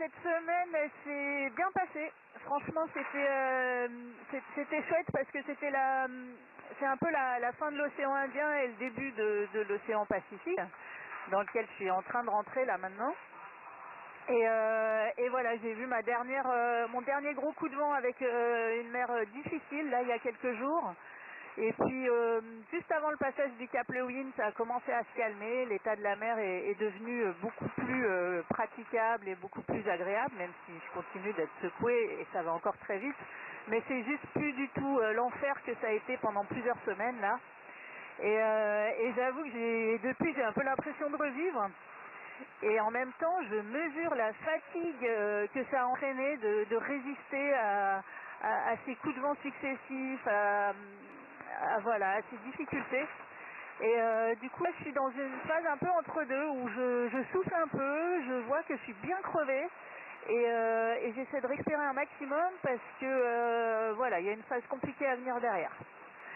cette semaine, elle s'est bien passée. Franchement, c'était chouette parce que c'est un peu la fin de l'océan Indien et le début de l'océan Pacifique, dans lequel je suis en train de rentrer là maintenant. Et voilà, j'ai vu mon dernier gros coup de vent avec une mer difficile, là, il y a quelques jours. Et puis, juste avant le passage du Cap Lewin, ça a commencé à se calmer. L'état de la mer est devenu beaucoup plus praticable et beaucoup plus agréable, même si je continue d'être secouée et ça va encore très vite. Mais c'est juste plus du tout l'enfer que ça a été pendant plusieurs semaines, là. Et j'avoue que depuis, j'ai un peu l'impression de revivre. Et en même temps, je mesure la fatigue que ça a entraîné de résister à ces coups de vent successifs, à ces difficultés. Et du coup, là, je suis dans une phase un peu entre deux où je souffle un peu, je vois que je suis bien crevée et j'essaie de respirer un maximum parce que voilà, il y a une phase compliquée à venir derrière.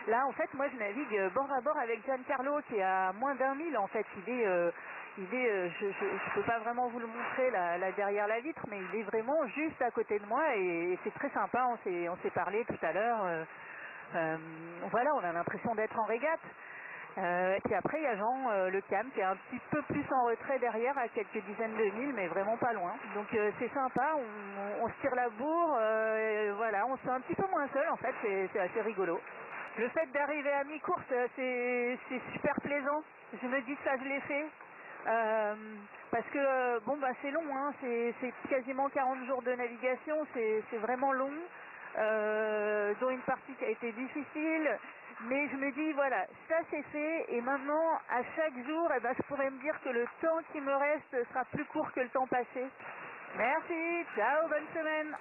Là, en fait, moi, je navigue bord à bord avec Giancarlo qui est à moins d'1 mille. En fait, je peux pas vraiment vous le montrer là derrière la vitre, mais il est vraiment juste à côté de moi et c'est très sympa. On s'est parlé tout à l'heure. Voilà, on a l'impression d'être en régate. Et puis après, il y a Jean Le Cam qui est un petit peu plus en retrait derrière, à quelques dizaines de milles, mais vraiment pas loin. Donc c'est sympa, on se tire la bourre, voilà, on se sent un petit peu moins seul en fait, c'est assez rigolo. Le fait d'arriver à mi-course, c'est super plaisant. Je me dis que ça, je l'ai fait. Parce que, bon, bah, c'est long, hein, c'est quasiment 40 jours de navigation, c'est vraiment long, dont une partie qui a été difficile. Mais je me dis, voilà, ça c'est fait, et maintenant, à chaque jour, eh ben, je pourrais me dire que le temps qui me reste sera plus court que le temps passé. Merci, ciao, bonne semaine.